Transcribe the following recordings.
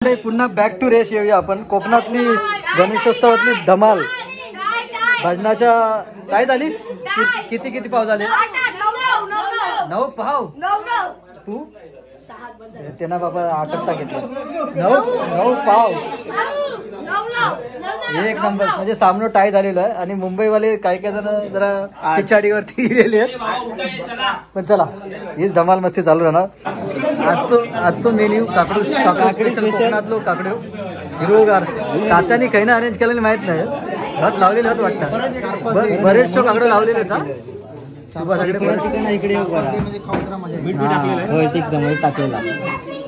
पुन्हा back to race येऊया आपण. कोकणातली गणेशोत्सवातली धमाल भजनाच्या काय झाली. किती किती पाव झाले. 9 पाव. तू त्यांना बाबा आटकता घेतलं. 9 पाव. एक नंबर. म्हणजे सामनं टाय झालेलं आहे आणि मुंबईवाले काही काही जण जरा पिछाडीवरती गेलेले आहेत. पण चला हीच धमाल मस्ती चालू राहणार. आजचं मेन्यू काकडी कोकणातलो काकडी हिरवगार तात्याने काही ना अरेंज केलेलं माहित नाही. हात लावलेले होत वाटतं. बरेच शो काकडे लावलेले आहेत.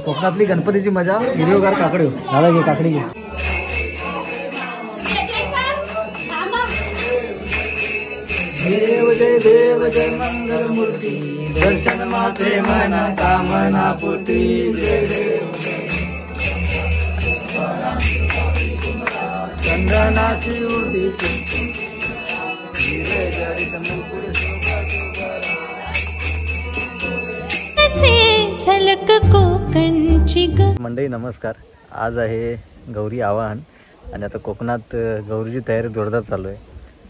कोकणातली गणपतीची मजा हिरवगार काकडी. दादा घे काकडी घे. देव जय देव जय मंगल मूर्ती दर्शन मात्रे मना कामना पूर्ती. चंद्रनाची उडी मंडळी नमस्कार. आज आहे गौरी आवाहन आणि आता कोकणात गौरीची तयारी जोरदार चालू आहे.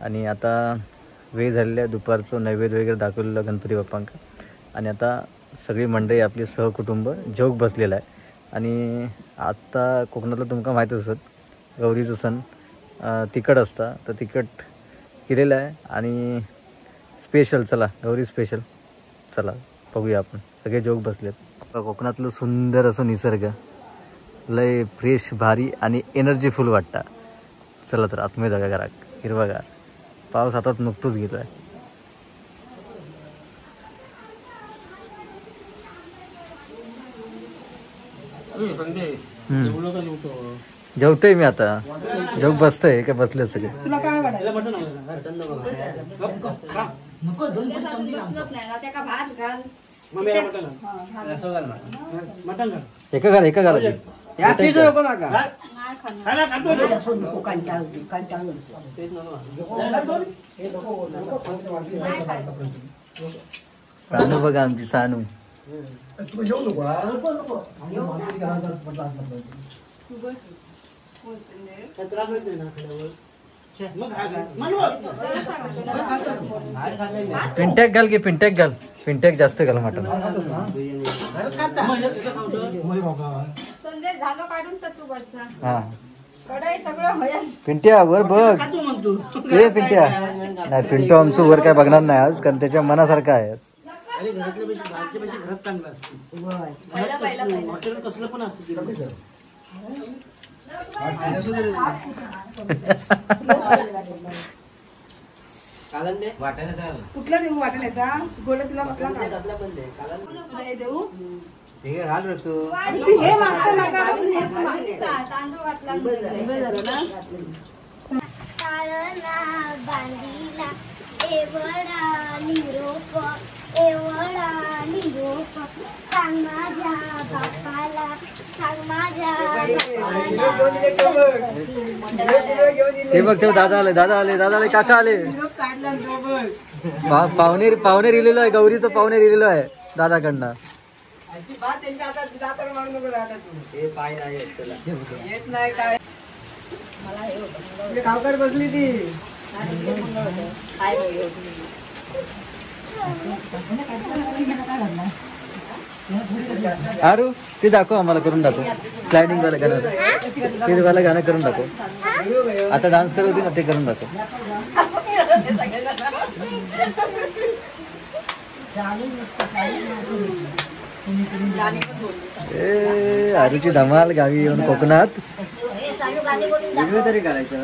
आणि आता वेळ झालेल्या दुपारचं नैवेद्य वगैरे दाखवलेलं गणपती बाप्पांका. आणि आता सगळी मंडळी आपली सहकुटुंब जेवक बसलेलं आहे. आणि आत्ता कोकणातलं तुमका माहीतच असत गौरीचं सण तिखट असतं तर तिखट केलेलं आहे. आणि स्पेशल चला गौरी स्पेशल चला बघूया आपण. सगळे जेवक बसलेत. कोकणातलं सुंदर असं निसर्ग लय फ्रेश भारी आणि एनर्जीफुल वाटतं. चला तर आतमध्ये जागा घरात हिरवागार. पाऊस हातात नुकतोच गेलो आहे. जेवतोय मी आता. जेवक बसतोय का बसले सगळे. एका घाल सानू बघा आमची सानू. पिंटॅक घाल की पिंटॅक घाल. पिंटॅक जास्त घाल मटण. हा पिंट्या वर बघ. ए पिंट्या नाही पिंटो आमचं वर काय बघणार नाही आज कारण त्याच्या मनासारखं आहे. कुठला देऊ वाटेल येता गोड तुला देऊ हे बघ ते दादा आले काका आले. पाहुणे रिलेलो आहे. गौरीचं पाहुणे रिलेलो आहे दादाकडनं. गावकर बसली ती आरू ते दाखव आम्हाला करून दाखव. स्लायडिंग वाला गाणं ते वाला गाणं करून दाखव. आता डान्स करत होती ना ते करून दाखव. ए आरूची धमाल गावी येऊन कोकणात तरी करायचं.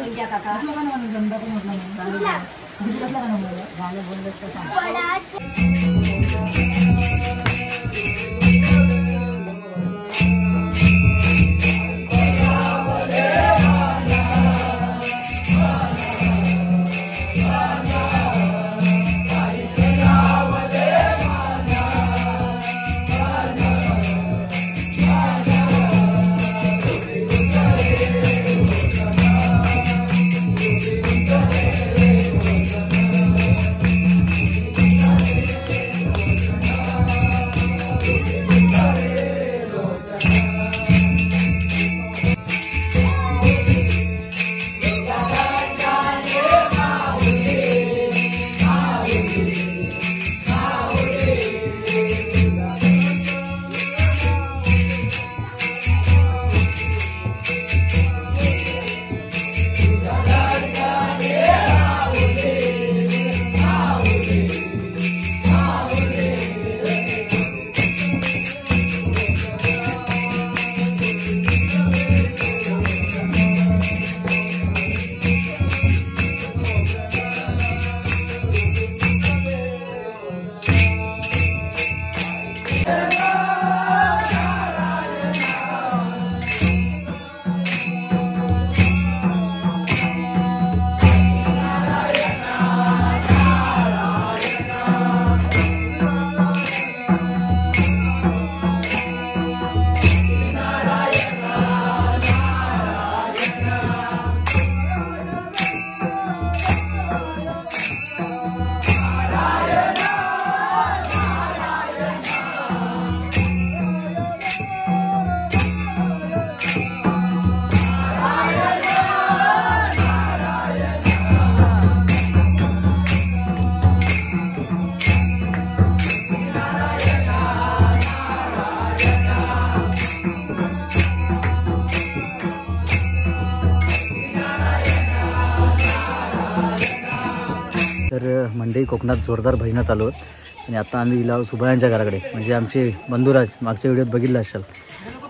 मंडई कोकणात जोरदार भजनं चालू आहेत आणि आता आम्ही गेलो सुभायांच्या घराकडे, म्हणजे आमचे बंधुराज मागच्या व्हिडिओत बघितलं असाल.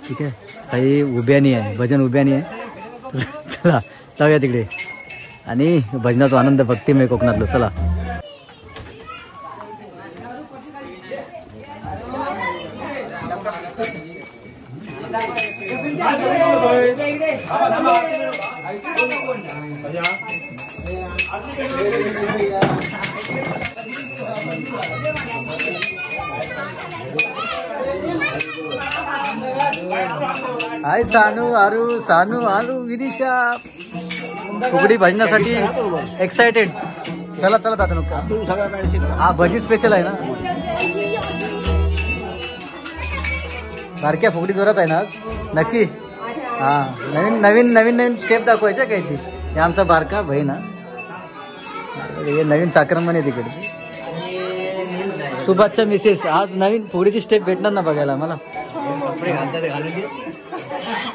ठीक आहे, काही उभ्यानी आहे, भजन उभ्यानी आहे. चला जाऊया तिकडे आणि भजनाचा आनंद भक्तिमय कोकणातलो. चला. हाय सानू आरू विदिशा फुगडी भजनासाठी एक्सायटेड. चला चला दादा नको. हा भजी स्पेशल आहे ना, बारक्या फुगडी जोरात आहे ना नक्की. हा नवीन नवीन नवीन नवीन स्टेप दाखवायच्या काही ती. हे आमचा बारका भाई ना, हे नवीन चाक्रमण आहे तिकडे. सुभाषच्या मिसेस आज नवीन फुगडीची स्टेप भेटणार ना बघायला मला.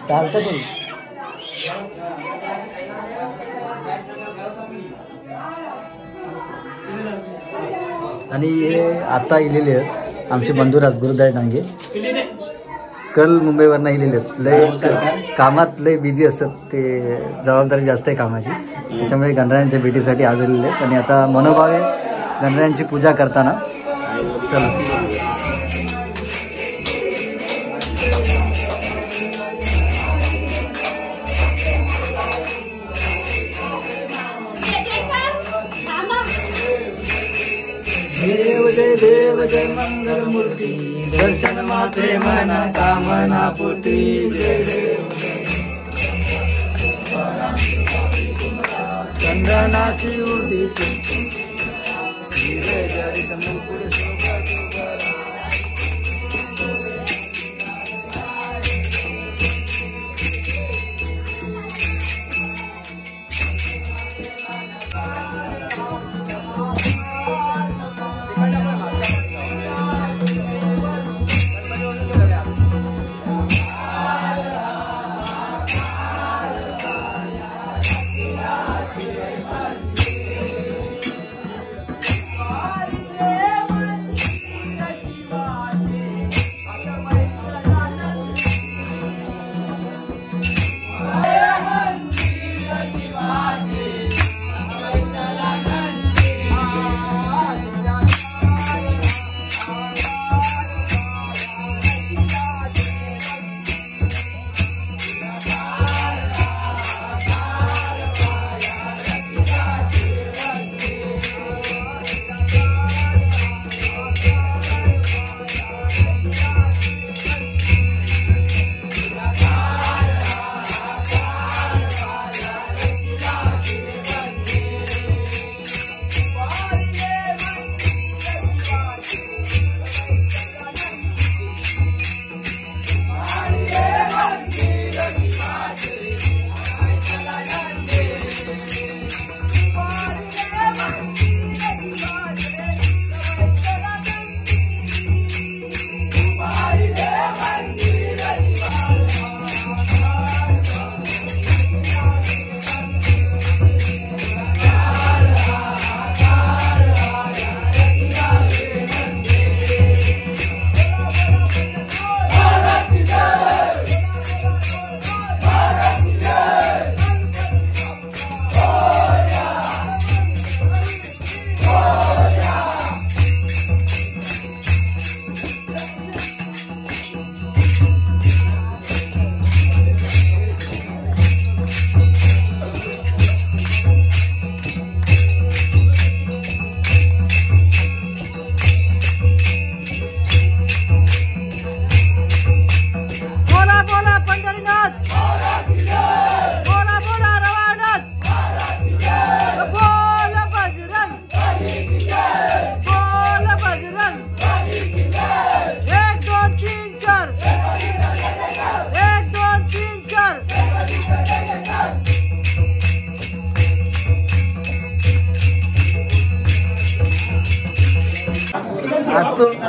चालतं तुम्ही. आणि हे आता इलेले आहेत आमचे बंधुराज गुरुदाय डांगे. कल मुंबईवरनं इलेले आहेत. लय कामात लय बिझी असतात ते, जबाबदारी जास्त आहे कामाची, त्याच्यामुळे गणरायांच्या भेटीसाठी आज आलेले आहेत. आणि आता मनोभाव आहे गणरायांची पूजा करताना. चला. देव जय देव जय मंगल मूर्ती, दर्शन मात्रे मना कामना पूर्ती. जय देव चंदनाची उडी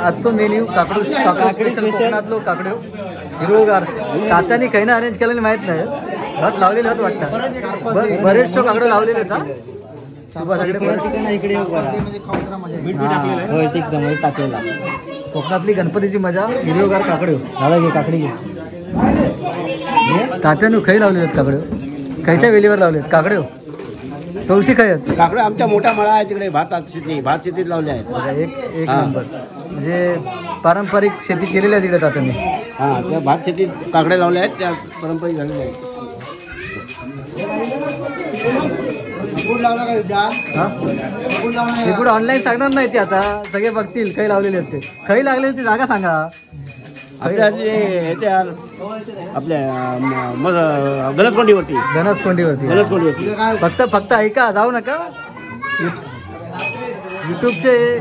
आजचो मेन्यू काकडी कोकणातलो काकडे हिरवगार तात्याने काही ना अरेंज केलेले माहित नाही. हात लावलेले हात वाटतं बरेचशे काकडे लावलेले आहेत. इकडे टाकलेला कोकणातली गणपतीची मजा. हिरवेगार काकडे झाला घे काकडी घे. तात्यानं खै लावले आहेत काकडे. खैच्या वेलीवर लावले आहेत काकडे. तवशी काय आहेत काकडे आमच्या मोठा मळा आहे तिकडे भात शेतीत लावले आहेत. एक नंबर म्हणजे पारंपरिक शेती केलेली आहे तिकडे तात्यांनी. हा त्या भात शेतीत काकडे लावले आहेत त्या पारंपरिक झालेल्या आहेत. शेपूट ऑनलाईन सांगणार नाही ते आता सगळे बघतील खै लावलेले आहेत ते. खै लागले होती जागा सांगा आपल्या गणसकोंडीवरती फक्त ऐका जाऊ नका. युट्यूबचे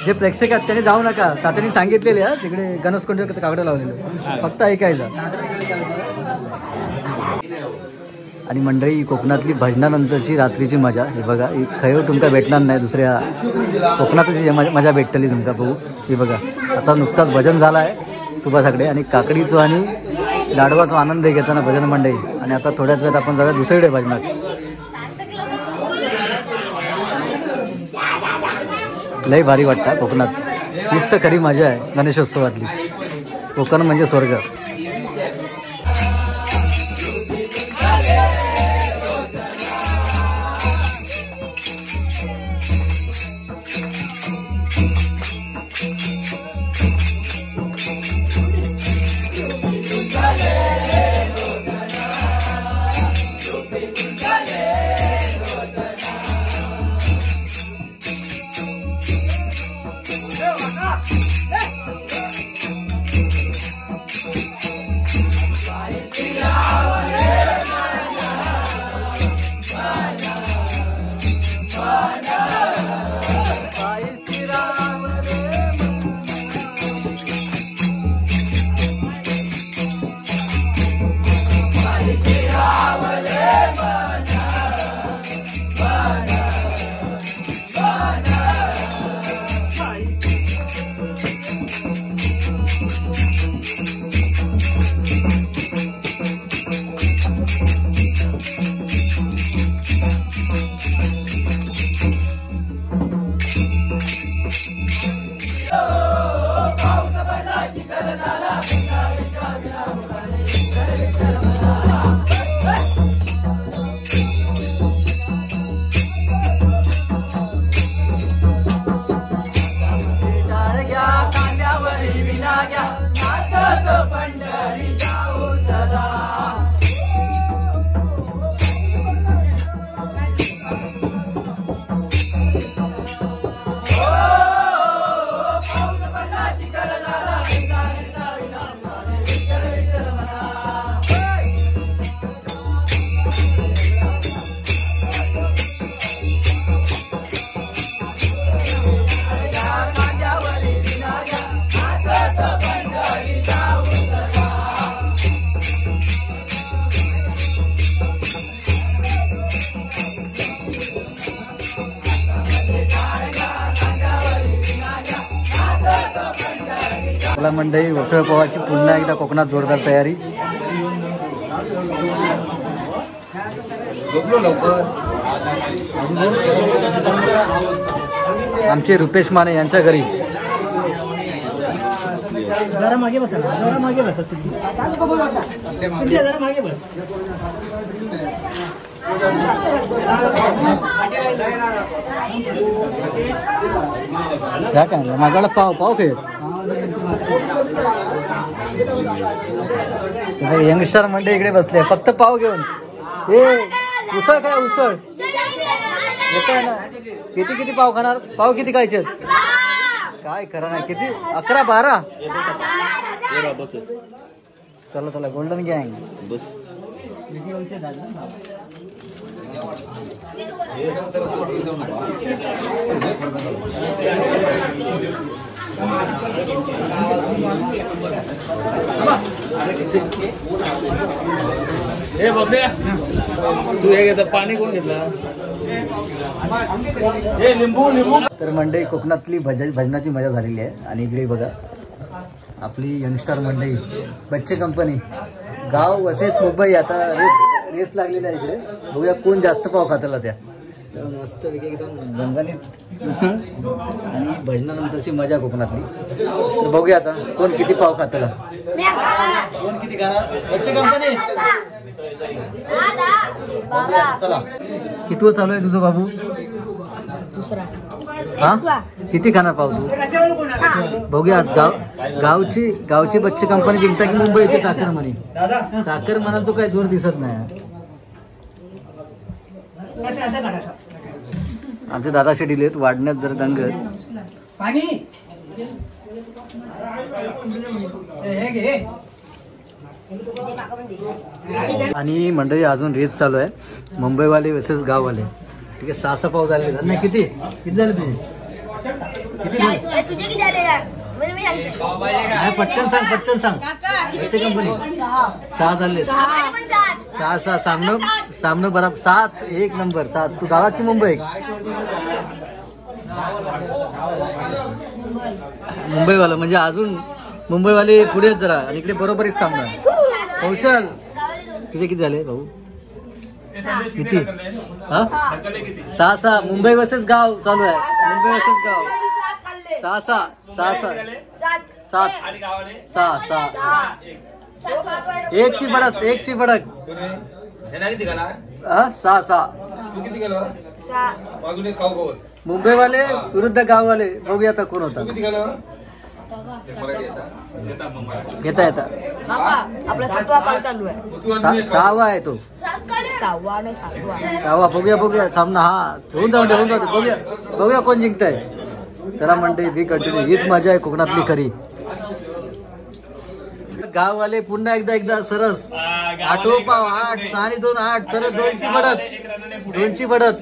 जे प्रेक्षक आहेत त्याने जाऊ नका. तात्यांनी सांगितलेले आहे तिकडे गणसकोंडीवर काकडं लावलेलं फक्त ऐकायचं. आणि मंडळी कोकणातली भजनानंतरची रात्रीची मजा हे बघा. ही खैव तुमका भेटणार नाही दुसऱ्या कोकणातची मजा भेटतली तुमका बघू. हे बघा आता नुकताच भजन झाला आहे सुभाषाकडे आणि काकडीचं आणि लाडवाचा आनंद घेताना भजन मंडळी. आणि आता थोड्याच वेळात आपण जाऊया दुसरीकडे भजनात. लय भारी वाटतं कोकणात. हीच तर खरी मजा आहे गणेशोत्सवातली. कोकण म्हणजे स्वर्ग. मंडळी उसळ पावाची पुन्हा एकदा कोकणात जोरदार तयारी. आमचे रुपेश माने यांच्या घरी. जरा मागे बसा जरा मागे बसा तुम्ही जरा मागे बस. काय काय मागाला पाव खेळ यंगस्टर मंडळी इकडे बसले फक्त पाव घेऊन. ए उसळ काय उसळ ना. किती पाव खाणार. पाव किती खायचे काय करा ना. किती 11 12. चला गोल्डन गँग. हे बघ तू हे घेतलं पाणी कोण घेतलं. तर मंडळी कोकणातली भजनाची मजा झालेली आहे. आणि इकडे बघा आपली यंगस्टर मंडळी बच्चे कंपनी गाव वसेस मुंबई आता रेस लागलेला आहे इकडे. बघूया कोण जास्त पाव खाताला त्या. मस्त पैकी एकदम झणझणीत उसळ आणि भजनानंतरची मजा कोकणातली. तर बघूया आता कोण किती पाव खाताला, कोण किती खाणार. बच्चे कंपनी चला. किती चालू आहे तुझं बाबू? दुसरा. हा किती खाणार पाव तू? बघूया आज गावची बच्चे कंपनी जिंकता की मुंबईचे चाकर म्हणे. चाकर म्हणाल तो काय जोर दिसत नाही. आमचे दादाशे दिलेत वाढण्यात जरा दंगत. आणि मंडळी अजून रेस चालू आहे, मुंबईवाले वर्सेस गाववाले. ठीक आहे, 6 पाव झाले. नाही किती झाले तुझे? किती झाले तुझे? पटकन सांग. बच्चे कंपनी 6 झाले. 6 सामनं बराबर 7. 1 नंबर 7. तू गावा की मुंबई? मुंबईवाला म्हणजे अजून मुंबईवाले पुढे जरा आणि इकडे बरोबरच सामना. कौशल तुझे किती झाले भाऊ? किती? 6. मुंबई वर्सेस गाव चालू आहे. मुंबई वर्सेस गाव 6. 7. 1ची बडक. 6. मुंबईवाले विरुद्ध गाववाले. बघूया आता कोण होता. येता आपला 7वा पाव चालू आहे. 6वा आहे तो. 6वा. बघूया सामना. हा होऊन जाऊ. बघूया कोण जिंकताय. चला मंडळी बी कंटिन्यू. हीच मजा आहे कोकणातली खरी. गाववाले पुन्हा एकदा सरस. 8 पाव 8. 6 आणि 2 8. सरस 2ची बढत.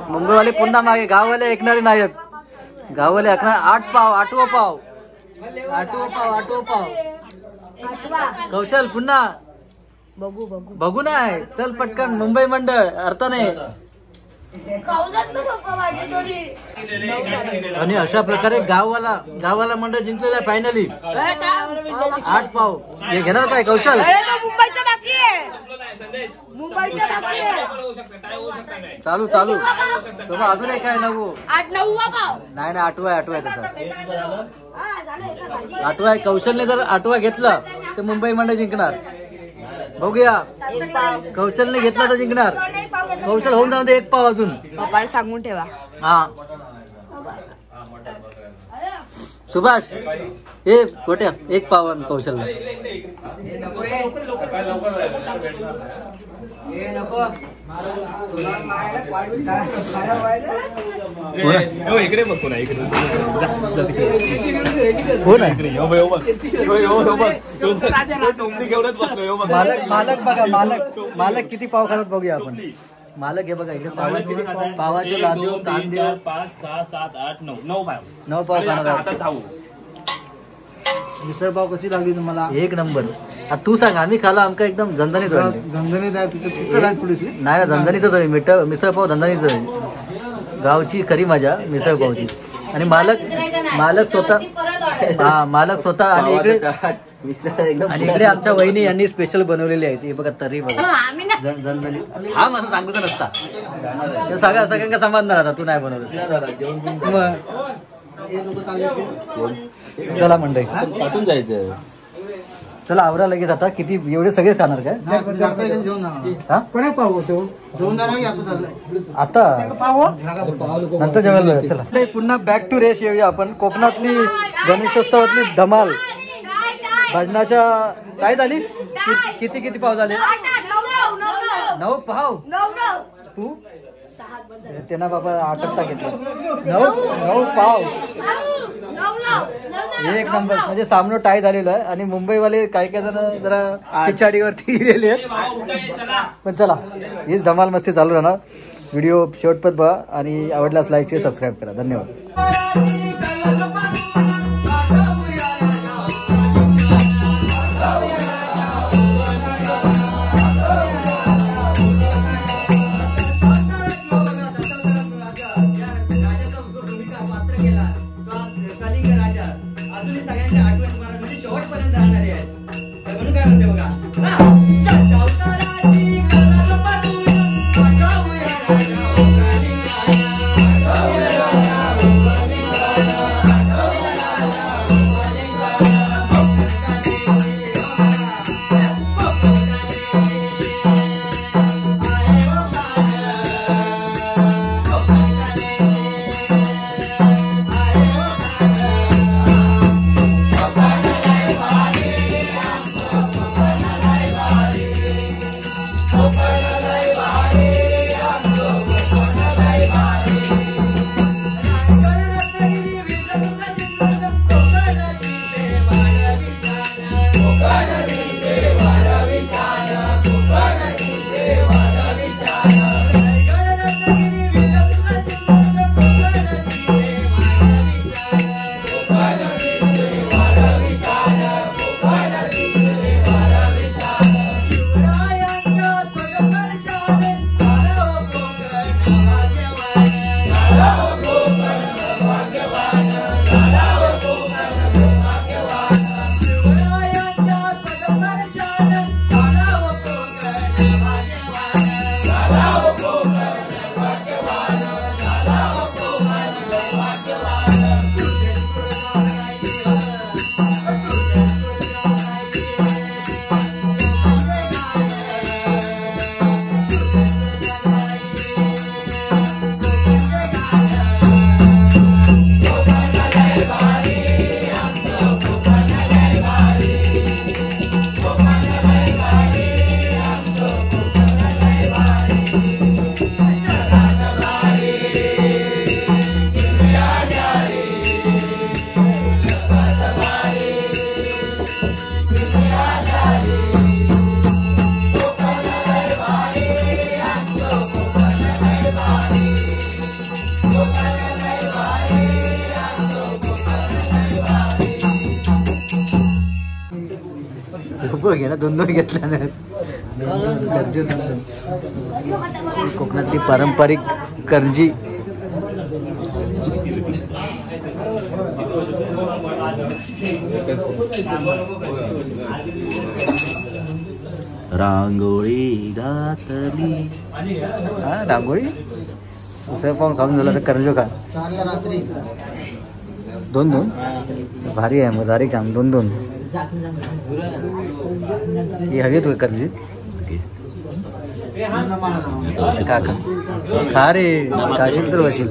मुंबईवाले पुन्हा मागे. गाववाले ऐकणारे नाहीत. गाववाले 8 पाव. 8वा पाव. कौशल पुन्हा बघू नाही. चल पटकन. मुंबई मंडळ अर्थाने. आणि अशा प्रकारे गाववाला मंडळ जिंकलेला आहे फायनली. 8 पाव. हे घेणार काय कौशल? चालू अजून एक आहे नवू. 8-9वा पाव. नाही 8वा आहे त्याचा. 8वा आहे. कौशलने जर 8वा घेतला तर मुंबई मंडळ जिंकणार. बघूया. कौशलने घेतला तर जिंकणार. कौशल होऊन जाऊ दे. 1 पाव अजून. पप्पाला सांगून ठेवा. हा सुभाष हे गोट्या 1 पाव कौशलला. इकडे बघतो ना. इकडे हो ना. मालक बघा. मालक किती पाव खातात बघूया आपण. मालक हे बघा इकडे पावाचे लादू 3 4 5 6 7 8 9 पाव खाणार. मिसळ पाव कशी लागली तुम्हाला? 1 नंबर. तू सांग. आम्ही खाला आमका एकदम झणझणीत वाटले. झणझणीत आहे. तिथं थोडीशी नाही झणझणीतच आहे. मिसळ पाव झणझणीच आहे. गावची खरी मजा मिसळ पावची. आणि मालक स्वतः आणि इकडे आमच्या वहिनी यांनी स्पेशल बनवलेली आहे ती बघा. तरी बघा झणझणीत. हा मला सांगूचा नसता. सगळ्यांना समाधान आता. तू नाही बनवलं. चला मंडळी पाठवून जायचं. चला आवरा लगेच. आता किती एवढे सगळे खाणार काय? आता नंतर जेवायला. चला पुन्हा बॅक टू रेस येऊया आपण. कोकणातली गणेशोत्सवातली धमाल भजनाच्या काय झाली? किती पाव झाले? 9 पाव. तू त्यांना बाबा 8 घेतलं. 9 पाव. 1 नंबर. म्हणजे सामनं टाय झालेलं आहे. आणि मुंबईवाले काही जण जरा पिछाडीवरती गेलेले आहेत. पण चला हीच धमाल मस्ती चालू राहणार. व्हिडिओ शेवटपर्यंत बघा आणि आवडल्यास लाईक शेअर सबस्क्राईब करा. धन्यवाद. सगळ्यांच्या आठवण म्हणजे शेवटपर्यंत राहणारे आहेत. म्हणून काय म्हणते बघा. घे ना, 2-2 घेतल्या नाहीत. करजी 2-2. कोकणातली पारंपरिक करजी. रांगोळी घातली. हा रांगोळी उसळ पाऊन खाऊन झालं तर करंजो खा. 2-2 भारी आहे. मग भारी काम. 2-2 ही हवी तू करजी. खा खा खा रे. खाशील तर बशील.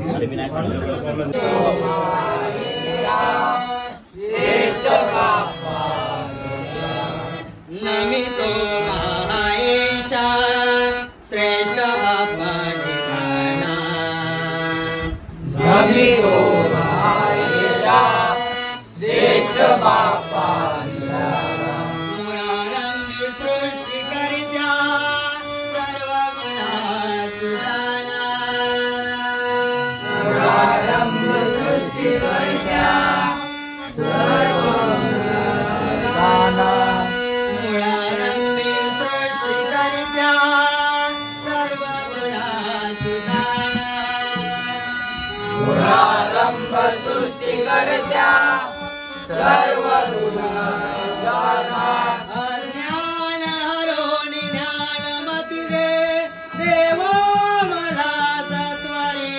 नमितो महायेशा श्रेष्ठ बापाची गाणा. नमितो महायेशा श्रेष्ठ बापाची गाणा. मुळारंभी सृष्टी करित्या सर्व गुणा सुदाना. मुळारंभी सृष्टी करित्या सर्व गुणा सृष्टी करत्या सर्व ज्ञान हरोनी ज्ञानमती दे देवो मला सत्वरी.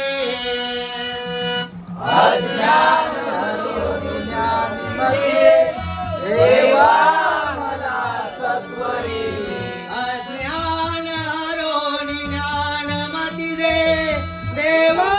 अज्ञान हरोनी ज्ञानमती देवा मला सत्वरी. अज्ञान हरोनी ज्ञानमती दे देवा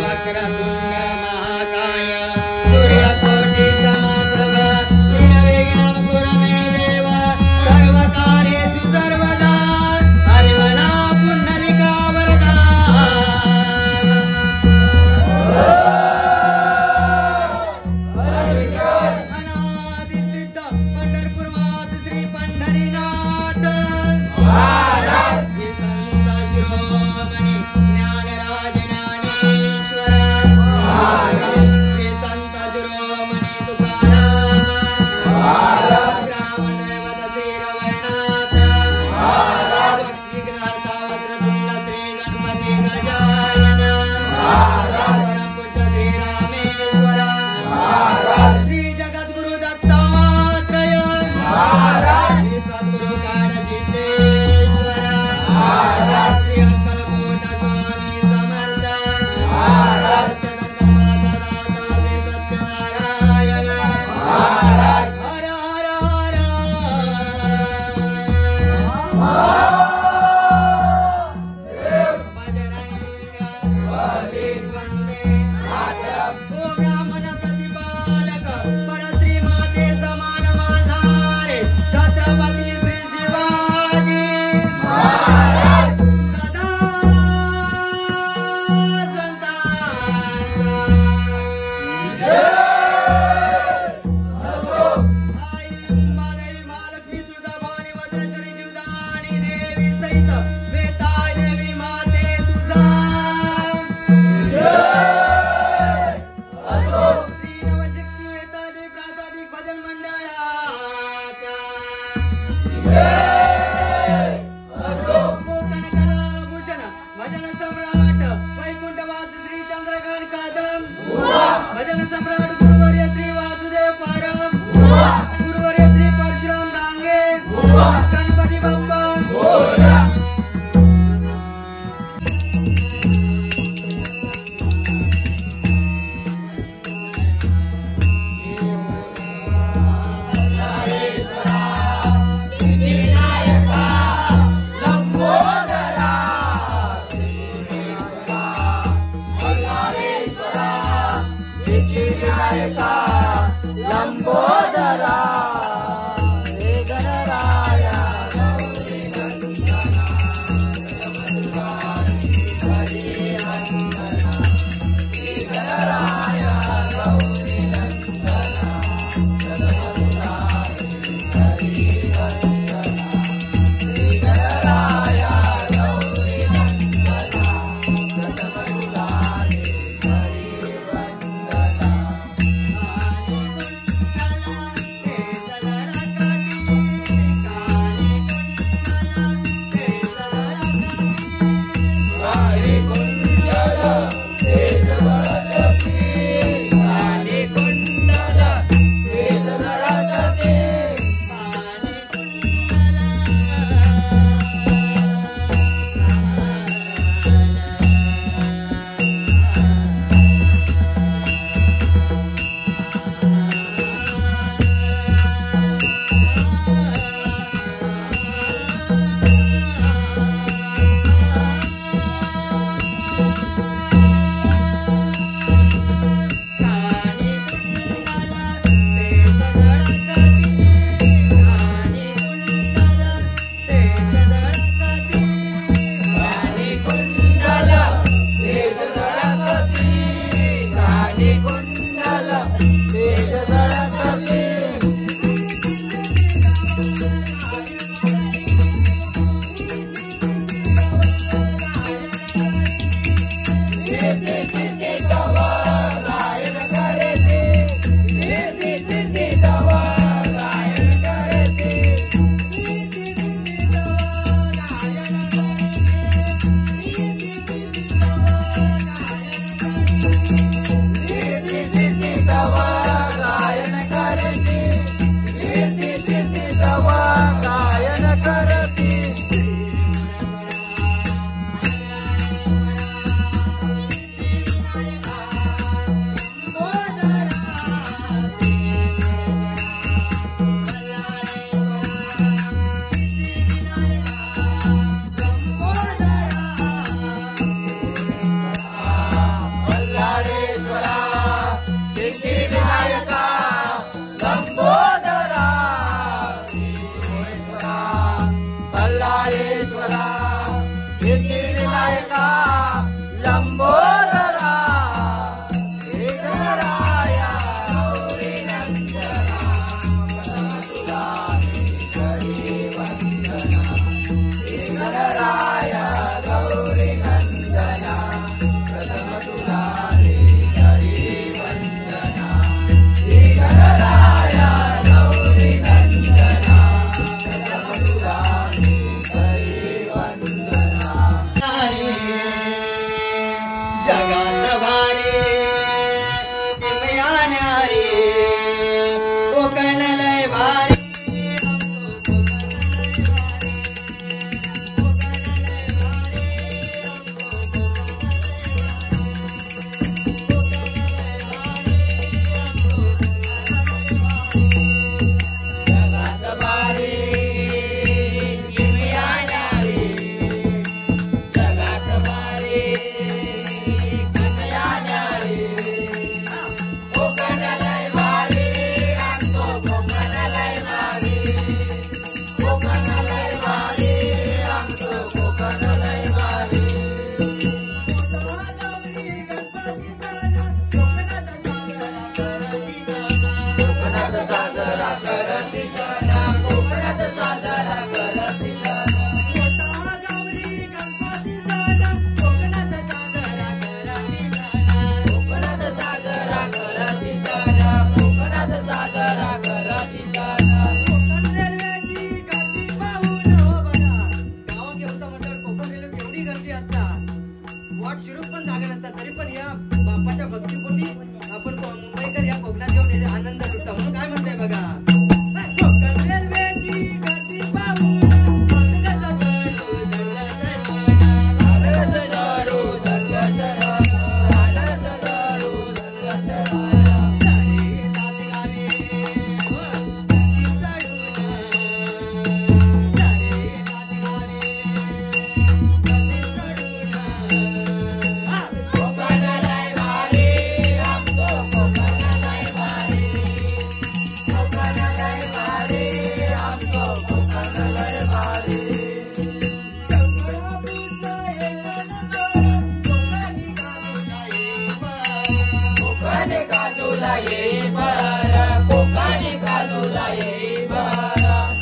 वक्रतुंड महाकाय सूर्यकोटि समप्रभ निर्विघ्नं कुरु मे देव सर्वकार्येषु सर्वदा. हरिवरा पुंडलिका वरदा. अनादिसिद्ध पंढरपूरवासी श्री पंढरीनाथ महाराज. श्री संत शिरोमणी ज्ञानराज ज्ञानेश्वर महाराज. श्री संत शिरोमणी तुकाराम महाराज. ग्रामदैवत श्री रवळनाथ महाराज. भक्तिघ्नहर्ता वक्रतुंड श्री गणपती गजानन महाराज. परमपूज्य श्री रामेश्वर महाराज. श्री जगद्गुरु दत्तात्रय महाराज. श्री सद्गुरु काळजितेश्वर महाराज. श्री अक्कलकोट स्वामी समर्थ महाराज. सत्यसंकल्पदाता श्री सत्यनारायण महाराज. हर हर हर बजरंग वंदे मातरम. ओ ब्राह्मण प्रतिपालक परश्री माते समान मानणारे छत्रपती श्री शिवाजी महाराज. सदा संतांचा आई उमादेवी महालक्ष्मी तुळजाभवानी वज्रचरी जीवदानी देवी सहित वेताळ देवी माते तुझा. श्री नवशक्ती वेतादेवी प्रासादिक भजन मंडळाचा. कोकण कला भूषण भजन सम्राट वैकुंठवास श्री चंद्रकांत कादम. भजन सम्राट गुरुवर्य श्री वासुदेव पारम. गुरुवर्य श्री परशुराम डांगे. गणपती बाप्पा. कोकणी काजूला ये बारा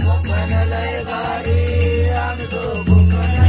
कोकण लय भारी आमचो कोकण